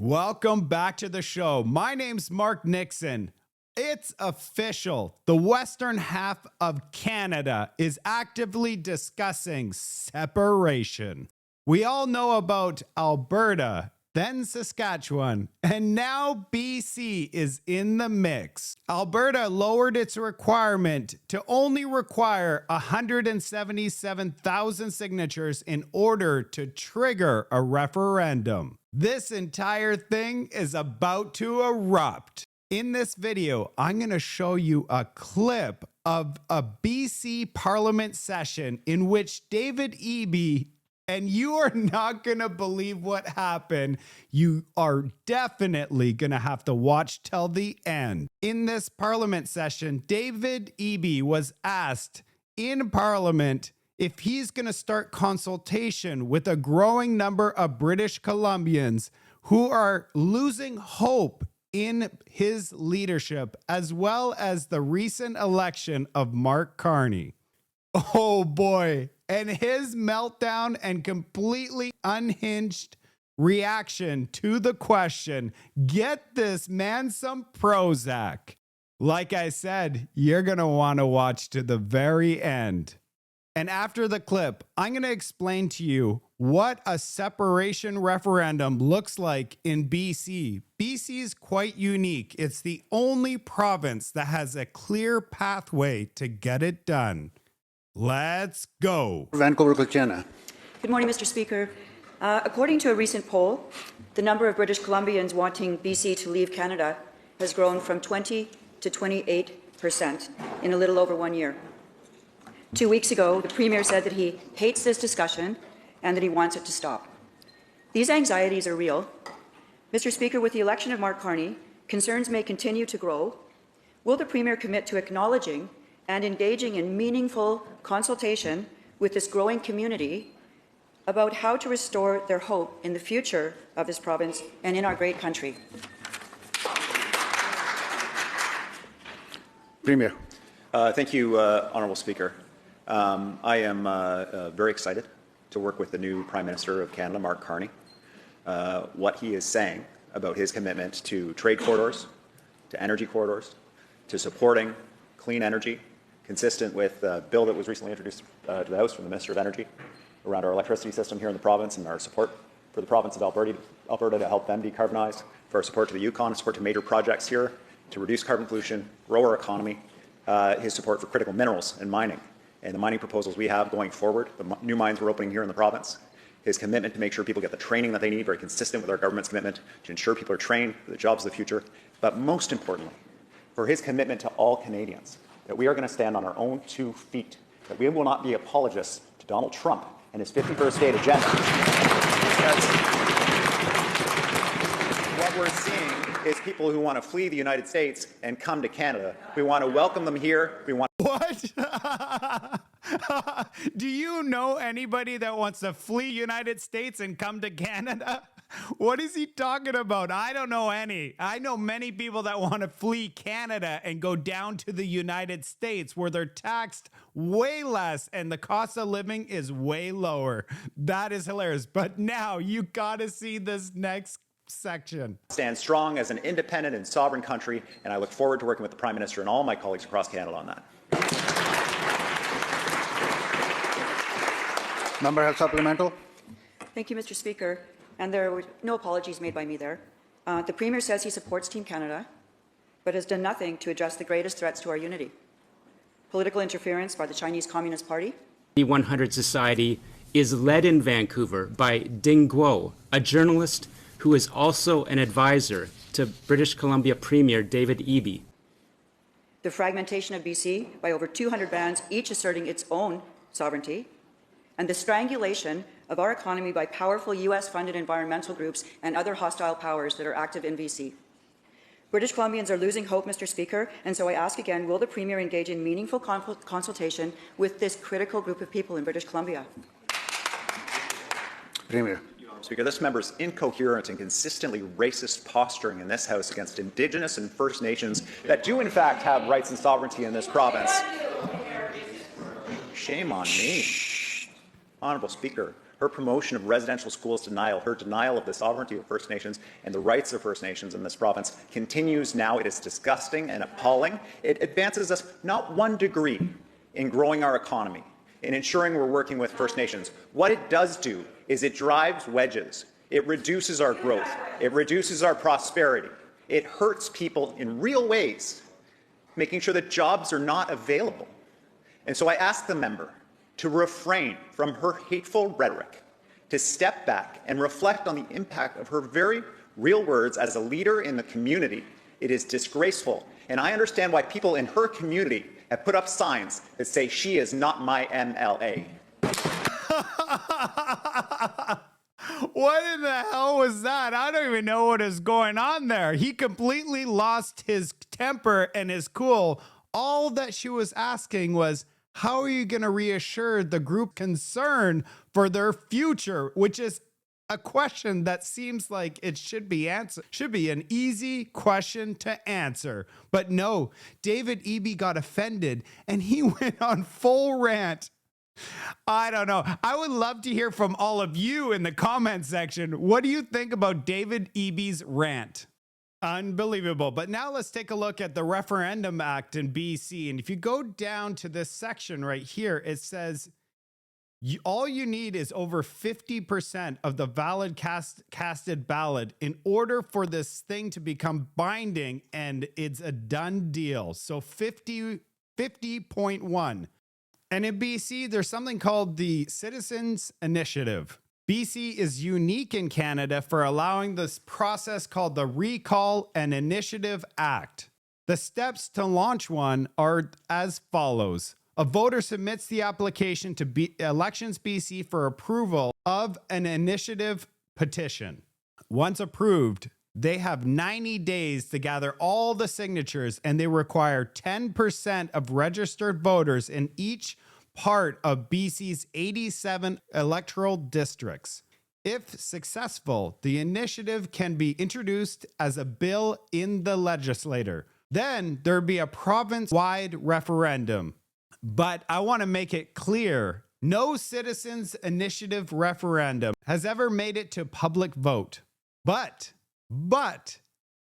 Welcome back to the show. My name's Mark Nixon. It's official. The western half of Canada is actively discussing separation. We all know about Alberta, then Saskatchewan, and now BC is in the mix. Alberta lowered its requirement to only require 177,000 signatures in order to trigger a referendum. This entire thing is about to erupt. In this video, I'm going to show you a clip of a BC Parliament session in which David Eby, and you are not going to believe what happened. You are definitely going to have to watch till the end. In this Parliament session, David Eby was asked in Parliament if he's going to start consultation with a growing number of British Columbians who are losing hope in his leadership, as well as the recent election of Mark Carney. Oh boy. And his meltdown and completely unhinged reaction to the question, get this man some Prozac. Like I said, you're going to want to watch to the very end. And after the clip, I'm going to explain to you what a separation referendum looks like in BC. BC is quite unique. It's the only province that has a clear pathway to get it done. Let's go. Vancouver-Jenna. Good morning, Mr. Speaker. According to a recent poll, the number of British Columbians wanting BC to leave Canada has grown from 20 to 28% in a little over 1 year. 2 weeks ago, the Premier said that he hates this discussion and that he wants it to stop. These anxieties are real. Mr. Speaker, with the election of Mark Carney, concerns may continue to grow. Will the Premier commit to acknowledging and engaging in meaningful consultation with this growing community about how to restore their hope in the future of this province and in our great country? Premier. Thank you, Honourable Speaker. I am very excited to work with the new Prime Minister of Canada, Mark Carney. What he is saying about his commitment to trade corridors, to energy corridors, to supporting clean energy, consistent with a bill that was recently introduced to the House from the Minister of Energy around our electricity system here in the province and our support for the province of Alberta to help them decarbonize, for our support to the Yukon, support to major projects here to reduce carbon pollution, grow our economy, his support for critical minerals and mining, and the mining proposals we have going forward, the new mines we're opening here in the province, his commitment to make sure people get the training that they need, very consistent with our government's commitment to ensure people are trained for the jobs of the future, but most importantly, for his commitment to all Canadians, that we are going to stand on our own 2 feet, that we will not be apologists to Donald Trump and his 51st state agenda. Because what we're seeing is people who want to flee the United States and come to Canada. We want to welcome them here. We want. What? Do you know anybody that wants to flee United States and come to Canada? What is he talking about? I don't know any. I know many people that want to flee Canada and go down to the United States where they're taxed way less and the cost of living is way lower. That is hilarious. But now you got to see this next section. Stand strong as an independent and sovereign country, and I look forward to working with the Prime Minister and all my colleagues across Canada on that. Member has supplemental. Thank you, Mr. Speaker. And there were no apologies made by me there. The Premier says he supports Team Canada, but has done nothing to address the greatest threats to our unity. Political interference by the Chinese Communist Party. The 100 Society is led in Vancouver by Ding Guo, a journalist who is also an advisor to British Columbia Premier David Eby. The fragmentation of BC by over 200 bands, each asserting its own sovereignty, and the strangulation of our economy by powerful US-funded environmental groups and other hostile powers that are active in BC. British Columbians are losing hope, Mr. Speaker, and so I ask again, will the Premier engage in meaningful consultation with this critical group of people in British Columbia? Premier. Speaker, this member's incoherent and consistently racist posturing in this House against Indigenous and First Nations that do in fact have rights and sovereignty in this province. Shame on me. Honourable Speaker, her promotion of residential schools denial, her denial of the sovereignty of First Nations and the rights of First Nations in this province continues now. It is disgusting and appalling. It advances us not 1 degree in growing our economy, in ensuring we're working with First Nations. What it does do is it drives wedges. It reduces our growth. It reduces our prosperity. It hurts people in real ways, making sure that jobs are not available. And so I ask the member to refrain from her hateful rhetoric, to step back and reflect on the impact of her very real words as a leader in the community. It is disgraceful. And I understand why people in her community have put up signs that say she is not my MLA. What in the hell was that? I don't even know what is going on there. He completely lost his temper and his cool. All that she was asking was, how are you going to reassure the group concerned for their future? Which is a question that seems like it should be answered. Should be an easy question to answer. But no, David Eby got offended and he went on full rant. I don't know. I would love to hear from all of you in the comment section. What do you think about David Eby's rant? Unbelievable. But now let's take a look at the Referendum Act in BC. And if you go down to this section right here, it says all you need is over 50% of the valid casted ballot in order for this thing to become binding, and it's a done deal. So 50.1. And in BC, there's something called the Citizens Initiative. BC is unique in Canada for allowing this process called the Recall and Initiative Act. The steps to launch one are as follows. A voter submits the application to Elections BC for approval of an initiative petition. Once approved, they have 90 days to gather all the signatures, and they require 10% of registered voters in each part of BC's 87 electoral districts. If successful, the initiative can be introduced as a bill in the legislature. Then there'd be a province-wide referendum. But I want to make it clear, no citizens' initiative referendum has ever made it to public vote. But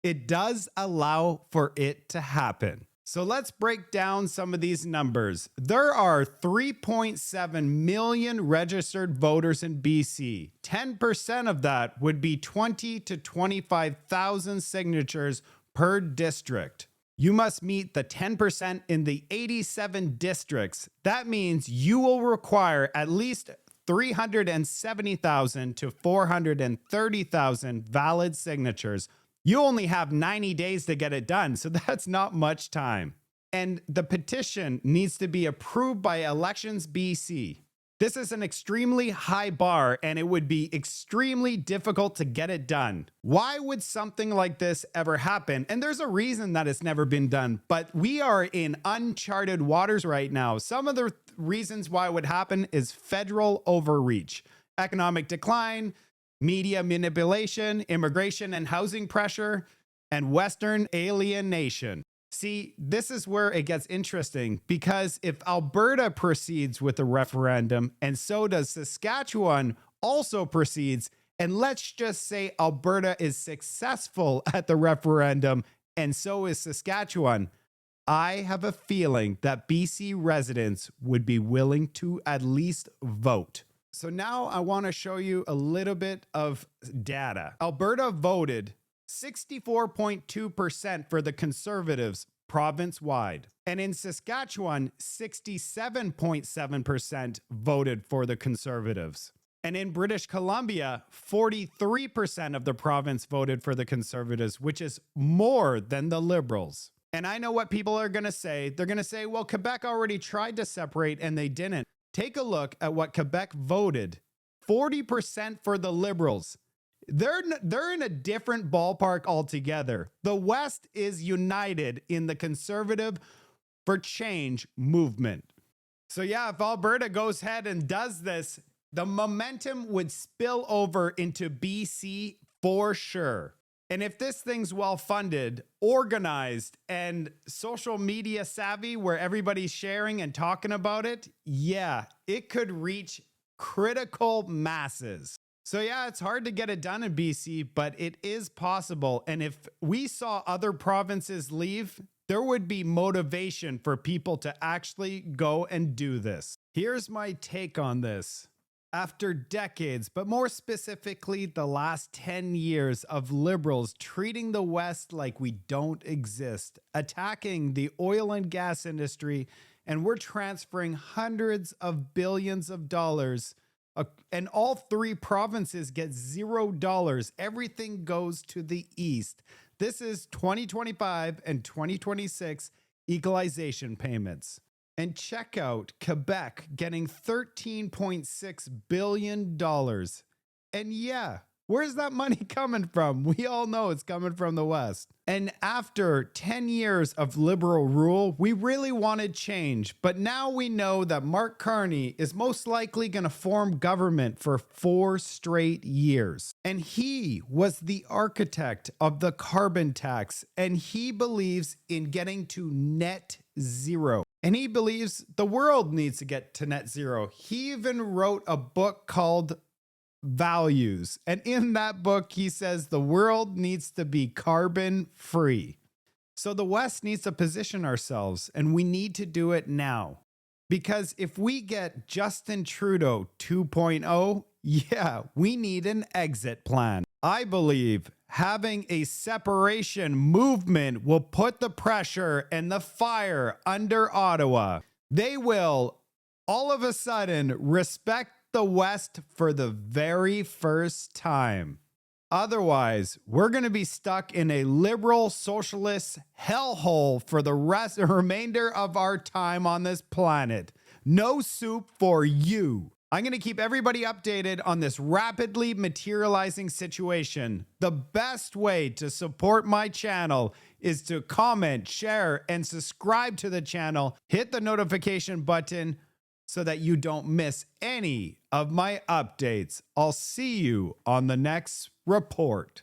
it does allow for it to happen. So let's break down some of these numbers. There are 3.7 million registered voters in BC. 10% of that would be 20 to 25,000 signatures per district. You must meet the 10% in the 87 districts. That means you will require at least 370,000 to 430,000 valid signatures. You only have 90 days to get it done, so that's not much time. And the petition needs to be approved by Elections BC. This is an extremely high bar, and it would be extremely difficult to get it done. Why would something like this ever happen? And there's a reason that it's never been done, but we are in uncharted waters right now. Some of the reasons why it would happen is federal overreach, economic decline, media manipulation, immigration and housing pressure, and Western alienation. See, this is where it gets interesting, because if Alberta proceeds with the referendum and so does Saskatchewan also proceeds, and let's just say Alberta is successful at the referendum and so is Saskatchewan, I have a feeling that BC residents would be willing to at least vote. So now I want to show you a little bit of data. Alberta voted 64.2% for the Conservatives province-wide. And in Saskatchewan, 67.7% voted for the Conservatives. And in British Columbia, 43% of the province voted for the Conservatives, which is more than the Liberals. And I know what people are going to say. They're going to say, well, Quebec already tried to separate and they didn't. Take a look at what Quebec voted. 40% for the Liberals. They're in a different ballpark altogether. The West is united in the Conservative for Change movement. So yeah, if Alberta goes ahead and does this, the momentum would spill over into BC for sure. And if this thing's well-funded, organized, and social media savvy where everybody's sharing and talking about it, yeah, it could reach critical masses. So yeah, it's hard to get it done in BC, but it is possible. And if we saw other provinces leave, there would be motivation for people to actually go and do this. Here's my take on this. After decades, but more specifically the last 10 years of Liberals treating the West like we don't exist, attacking the oil and gas industry, and we're transferring hundreds of billions of dollars, and all three provinces get $0. Everything goes to the East. This is 2025 and 2026 equalization payments. And check out Quebec getting $13.6 billion. And yeah, where's that money coming from? We all know it's coming from the West. And after 10 years of Liberal rule, we really wanted change. But now we know that Mark Carney is most likely going to form government for 4 straight years. And he was the architect of the carbon tax. And he believes in getting to net zero. And he believes the world needs to get to net zero. He even wrote a book called Values. And in that book, he says the world needs to be carbon free. So the West needs to position ourselves, and we need to do it now. Because if we get Justin Trudeau 2.0, yeah, we need an exit plan. I believe having a separation movement will put the pressure and the fire under Ottawa. They will all of a sudden respect the West for the very first time. Otherwise, we're going to be stuck in a liberal socialist hellhole for the remainder of our time on this planet. No soup for you. I'm going to keep everybody updated on this rapidly materializing situation. The best way to support my channel is to comment, share, and subscribe to the channel. Hit the notification button so that you don't miss any of my updates. I'll see you on the next report.